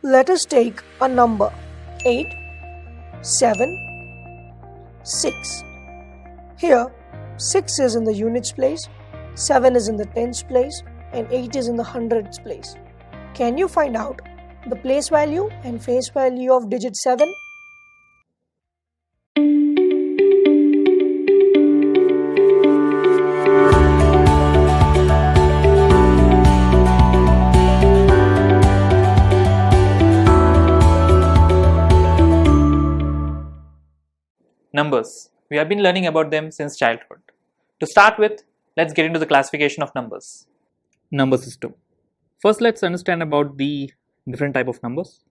Let us take a number 8, 7, 6. Here 6 is in the units place, 7 is in the tens place, and 8 is in the hundreds place. Can you find out the place value and face value of digit 7? Numbers. We have been learning about them since childhood. To start with, let's get into the classification of numbers. Number system. First, let's understand about the different type of numbers.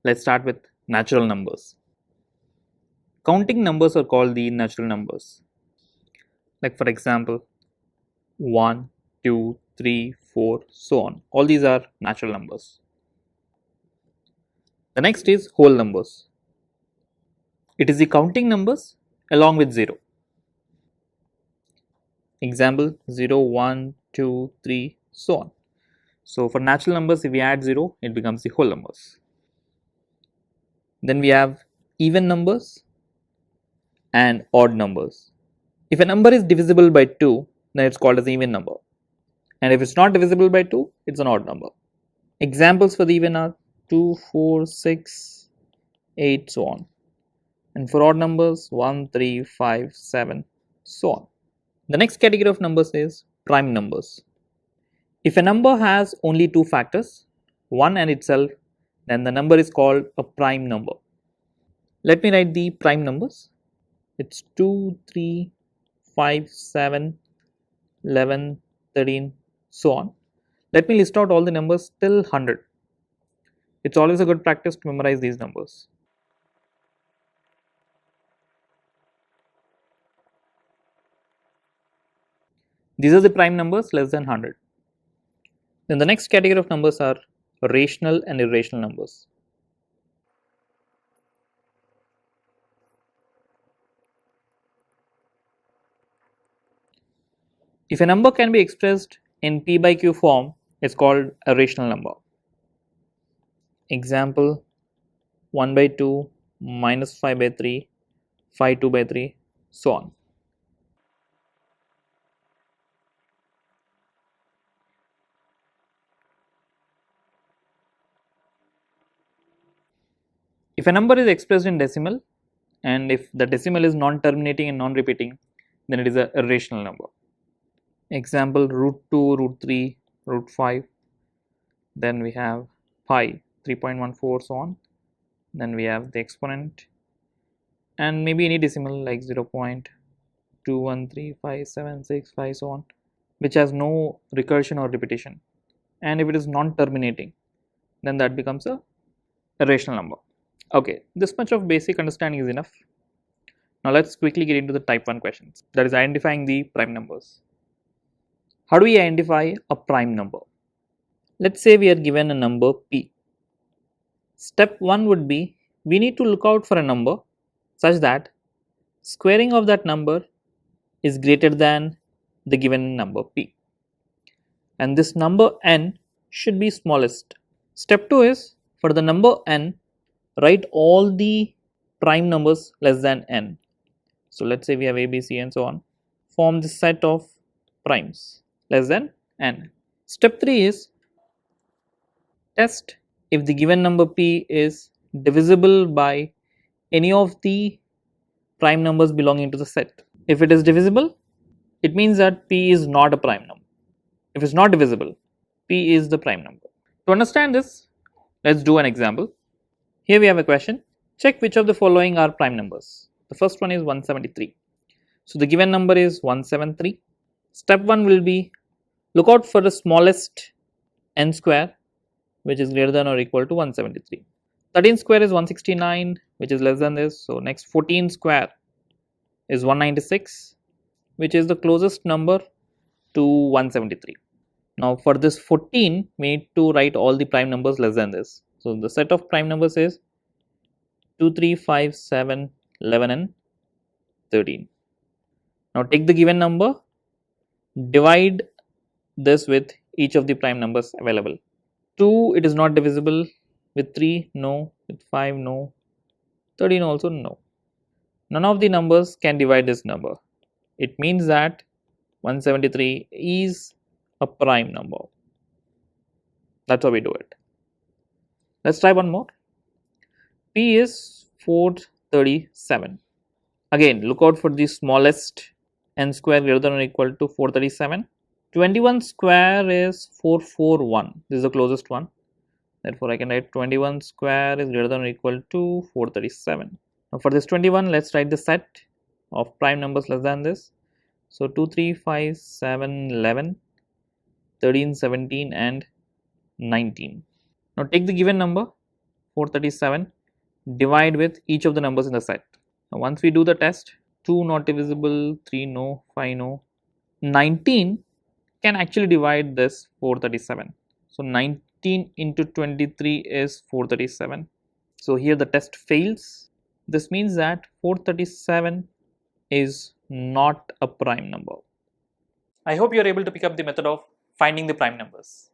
Let's start with natural numbers. Counting numbers are called the natural numbers. Like for example, 1, 2, 3, 4, so on. All these are natural numbers. The next is whole numbers. It is the counting numbers along with 0. Example 0, 1, 2, 3, so on. So for natural numbers, if we add 0, it becomes the whole numbers. Then we have even numbers and odd numbers. If a number is divisible by 2, then it's called as an even number. And if it's not divisible by 2, it's an odd number. Examples for the even are 2, 4, 6, 8, so on. And for odd numbers 1, 3, 5, 7, so on. The next category of numbers is prime numbers. If a number has only two factors, 1 and itself, then the number is called a prime number. Let me write the prime numbers. It's 2, 3, 5, 7, 11, 13, so on. Let me list out all the numbers till 100. It's always a good practice to memorize these numbers. These are the prime numbers less than 100. Then the next category of numbers are rational and irrational numbers. If a number can be expressed in p by q form, it's called a rational number. Example 1 by 2, minus 5 by 3, 5 2 by 3, so on. If a number is expressed in decimal and if the decimal is non-terminating and non-repeating, then it is a irrational number. Example root 2, root 3, root 5, then we have pi 3.14, so on. Then we have the exponent and maybe any decimal like 0.2135765, so on, which has no recursion or repetition. And if it is non-terminating, then that becomes a irrational number. Okay, this much of basic understanding is enough. Now let's quickly get into the type 1 questions, that is identifying the prime numbers. How do we identify a prime number? Let's say we are given a number p. Step 1 would be, we need to look out for a number such that squaring of that number is greater than the given number p. And this number n should be smallest. Step 2 is, for the number n, write all the prime numbers less than n. So let's say we have a, b, c and so on. Form this set of primes less than n. Step 3 is, test if the given number p is divisible by any of the prime numbers belonging to the set. If it is divisible, it means that p is not a prime number. If it's not divisible, p is the prime number. To understand this, let's do an example. Here we have a question. Check which of the following are prime numbers. The first one is 173. So the given number is 173. Step 1 will be, look out for the smallest n square which is greater than or equal to 173. 13 square is 169, which is less than this. So next 14 square is 196, which is the closest number to 173. Now for this 14, we need to write all the prime numbers less than this. So the set of prime numbers is 2, 3, 5, 7, 11 and 13. Now take the given number, divide this with each of the prime numbers available. 2, it is not divisible, With 3, no. With 5, no. 13 also, no. None of the numbers can divide this number. It means that 173 is a prime number. That's how we do it. Let's try one more. P is 437. Again, look out for the smallest n square greater than or equal to 437. 21 square is 441. This is the closest one. Therefore, I can write 21 square is greater than or equal to 437. Now, for this 21, let's write the set of prime numbers less than this. So, 2, 3, 5, 7, 11, 13, 17 and 19. Now, take the given number 437, divide with each of the numbers in the set. Now, once we do the test, 2 not divisible, 3 no, 5 no, 19 can actually divide this 437. So 19 into 23 is 437. So here the test fails. This means that 437 is not a prime number. I hope you are able to pick up the method of finding the prime numbers.